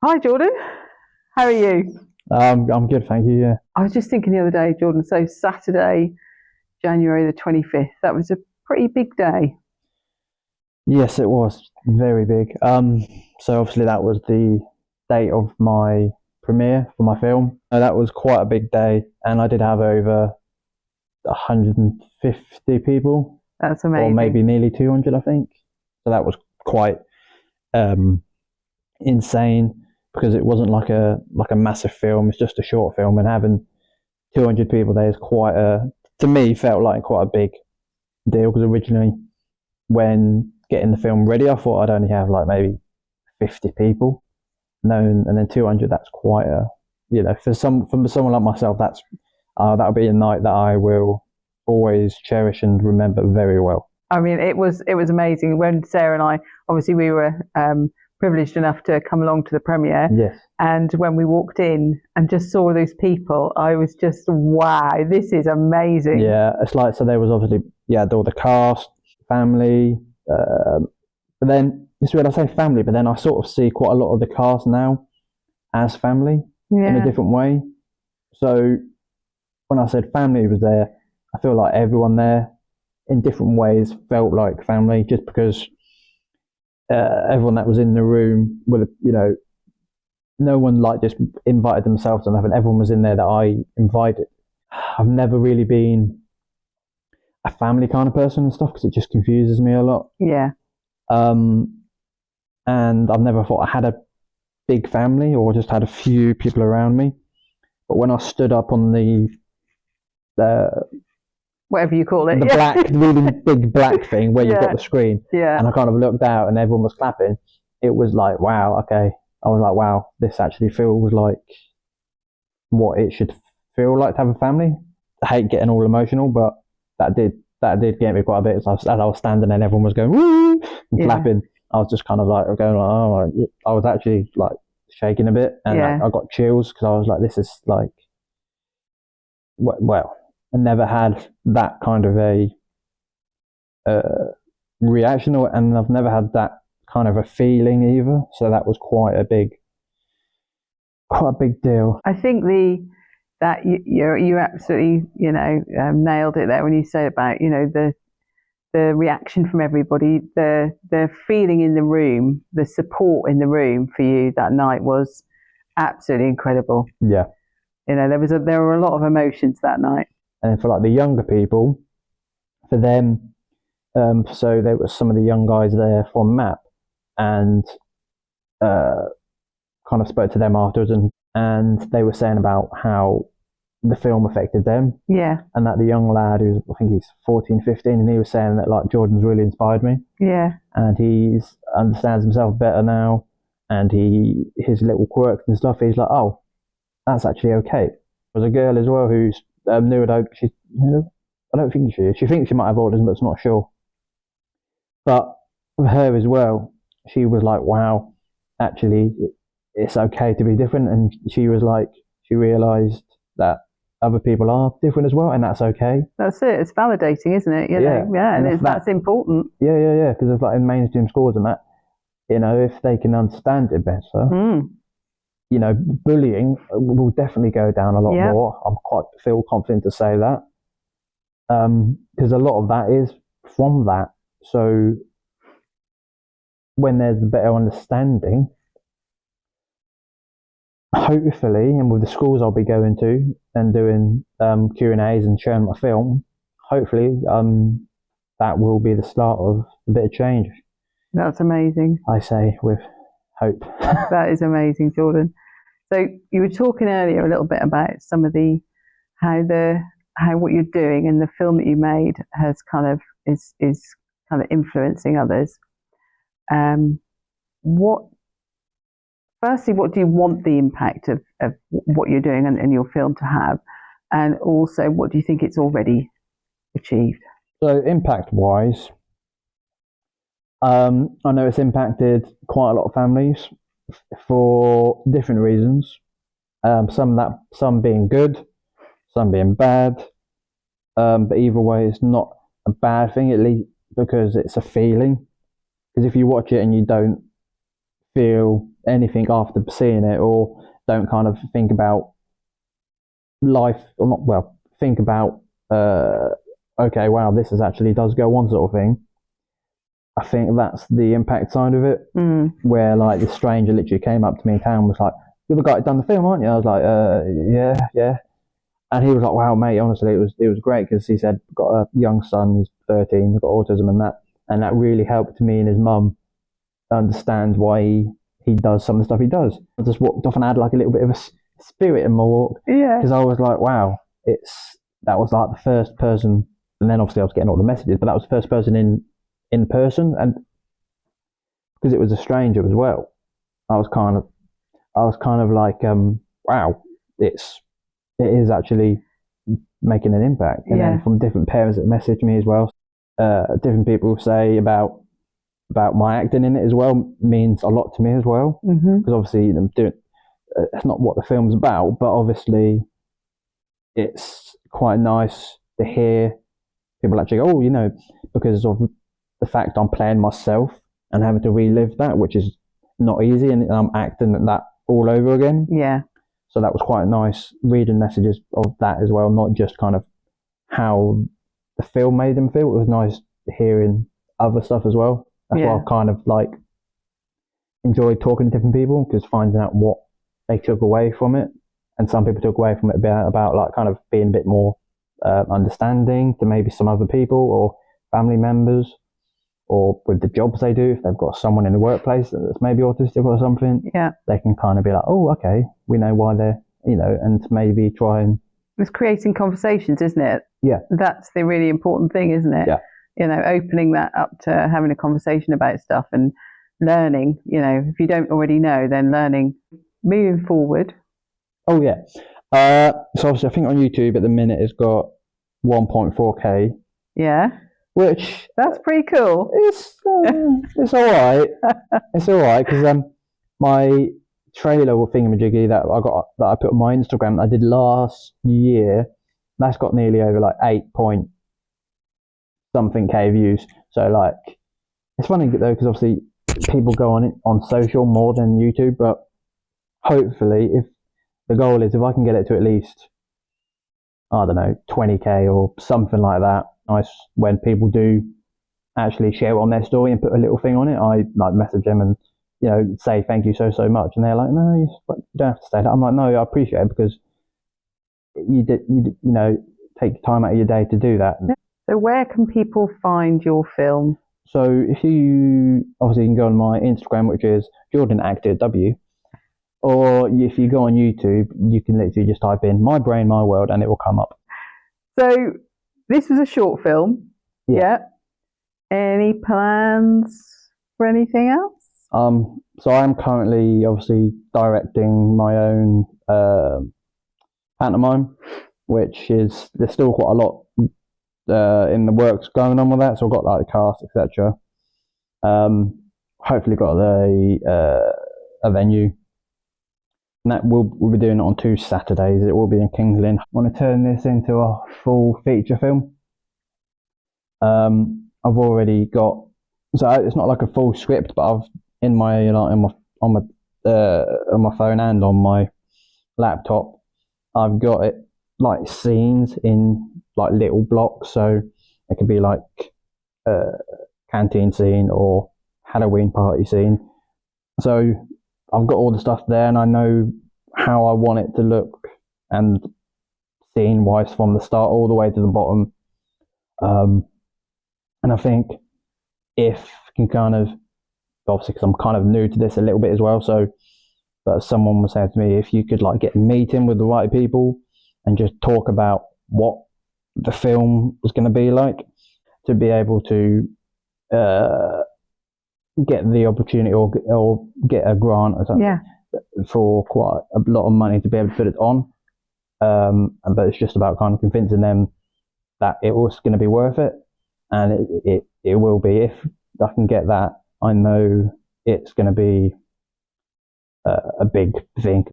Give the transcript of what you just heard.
Hi, Jordan. How are you? I'm good, thank you. Yeah. I was just thinking the other day, Jordan. So, Saturday, January the 25th, that was a pretty big day. Yes, it was very big. So obviously that was the date of my premiere for my film. That was quite a big day, and I did have over 150 people, That's or maybe amazing. nearly 200, I think. So that was quite um, insane because it wasn't like a massive film. It's just a short film, and having 200 people there is quite a to me felt like quite a big deal because originally when getting the film ready, I thought I'd only have like maybe 50 people known, and then 200. That's quite a, for someone like myself, that'll be a night that I will always cherish and remember very well. I mean, it was amazing when Sarah and I, obviously, we were privileged enough to come along to the premiere. Yes. And when we walked in and just saw those people, I was just, wow, this is amazing. Yeah, it's like so. There was obviously all the cast, family, but then it's weird. I say family, but then I sort of see quite a lot of the cast now as family in a Yeah, different way. So when I said family was there, I feel like everyone there in different ways felt like family just because everyone that was in the room with no one like just invited themselves or nothing. Everyone was in there that I invited. I've never really been a family kind of person and stuff because it just confuses me a lot. yeah. Um, and I've never thought I had a big family or just had a few people around me. But when I stood up on uh, Whatever you call it. the Yeah. black, really big black thing where you've got Yeah. the screen, Yeah. and I kind of looked out and everyone was clapping. It was like, wow, okay. I was like, wow, this actually feels like what it should feel like to have a family. I hate getting all emotional, but that did get me quite a bit. As I was standing there and everyone was going woo and Yeah. clapping, I was just kind of like going, like, oh, I was actually like shaking a bit, and Yeah. I got chills because I was like, this is like, well, I never had that kind of a uh, reaction, and I've never had that kind of a feeling either. So that was quite a big deal. I think that you absolutely nailed it there when you say about the reaction from everybody, the feeling in the room, the support in the room for you that night was absolutely incredible. Yeah, There were a lot of emotions that night. and for like the younger people, for them, so there was some of the young guys there from MAP, and uh, kind of spoke to them afterwards, and they were saying about how the film affected them, Yeah, and that the young lad who's I think he's 14, 15, and he was saying that like Jordan's really inspired me, yeah, and he's understands himself better now, and his little quirks and stuff. He's like, oh, that's actually okay. There's a girl as well who's neurotype. I don't think she thinks she might have autism, but it's not sure. But for her as well, she was like, wow, actually, it's okay to be different. And she was like, she realized that other people are different as well, and that's okay. that's it. It's validating, isn't it? Yeah. Yeah, And and if that's that, important. yeah. Because of like in mainstream schools and that, if they can understand it better, Mm, bullying will definitely go down a lot yeah, more. I'm quite feel confident to say that. Because a lot of that is from that. So when there's a better understanding, hopefully, and with the schools I'll be going to and doing Q&As and showing my film, hopefully that will be the start of a bit of change. that's amazing. I say with hope. That is amazing, Jordan. So you were talking earlier a little bit about some of how the how what you're doing and the film that you made has kind of is kind of influencing others. Um, what firstly, what do you want the impact of what you're doing and your film to have, and also what do you think it's already achieved? So impact wise, I know it's impacted quite a lot of families for different reasons. Some being good, some being bad. But either way, it's not a bad thing, at least because it's a feeling. Because if you watch it and you don't feel anything after seeing it, or don't kind of think about life, or not, well, think about, okay, wow, this is actually does go on, sort of thing. I think that's the impact side of it, where like this stranger literally came up to me in town and was like, "You're the guy that done the film, aren't you?" I was like, "Yeah, yeah." And he was like, "Wow, mate, honestly, it was great," because he said, got a young son, he's 13, he's got autism and that really helped me and his mum understand why he does some of the stuff he does. I just walked off and had like a little bit of a spirit in my walk, because I was like, wow, that was like the first person, and then obviously I was getting all the messages, but that was the first person in person, and because it was a stranger as well, I was kind of like, wow, it is actually making an impact. And then from different parents that messaged me as well, different people say about my acting in it as well means a lot to me as well, because obviously I'm doing, it's not what the film's about, but obviously it's quite nice to hear people actually, oh, because of the fact I'm playing myself and having to relive that, which is not easy, and I'm acting that all over again. Yeah. So that was quite nice reading messages of that as well, not just kind of how the film made them feel. It was nice hearing other stuff as well. That's why I kind of like enjoyed talking to different people, because finding out what they took away from it, and some people took away from it about like kind of being a bit more understanding to maybe some other people or family members, or with the jobs they do, if they've got someone in the workplace that's maybe autistic or something, they can kind of be like, oh, okay, we know why they're, and maybe try and... It's creating conversations, isn't it? Yeah. That's the really important thing, isn't it? Yeah. Opening that up to having a conversation about stuff and learning, if you don't already know, then learning, moving forward. Oh, yeah. So obviously I think on YouTube at the minute it's got 1.4K. Yeah. Which, that's pretty cool. It's all right. It's all right, because my trailer or thingamajiggy that I put on my Instagram that I did last year, that's got nearly over like 8 point something K views. So like, it's funny though, because obviously people go on it on social more than YouTube, but hopefully, if the goal is, if I can get it to at least, I don't know, 20K or something like that, nice when people do actually share it on their story and put a little thing on it. I like message them and say thank you so much, and they're like, no, you don't have to say that. I'm like, no, I appreciate it, because you take time out of your day to do that. So where can people find your film? So if you obviously can go on my Instagram, which is Jordan Actor W, or if you go on YouTube, you can literally just type in "My Brain, My World" and it will come up. So this was a short film. Yeah. Any plans for anything else? So I'm currently obviously directing my own pantomime, which is, there's still quite a lot in the works going on with that. So I've got like the cast, etc. Hopefully got a venue. And that we'll be doing it on 2 Saturdays. It will be in Kings Lynn. I want to turn this into a full feature film. I've already got, so it's not like a full script, but I've on my phone and on my laptop, I've got it like scenes in like little blocks. So it could be like a canteen scene or Halloween party scene. So I've got all the stuff there, and I know how I want it to look, and scene wise from the start all the way to the bottom. And I think if can kind of, obviously because I'm kind of new to this a little bit as well, so but someone was saying to me, if you could like get a meeting with the right people and just talk about what the film was going to be like, to be able to get the opportunity or get a grant or something for quite a lot of money to be able to put it on. But it's just about kind of convincing them that it was going to be worth it, and it will be. If I can get that, I know it's going to be a big thing.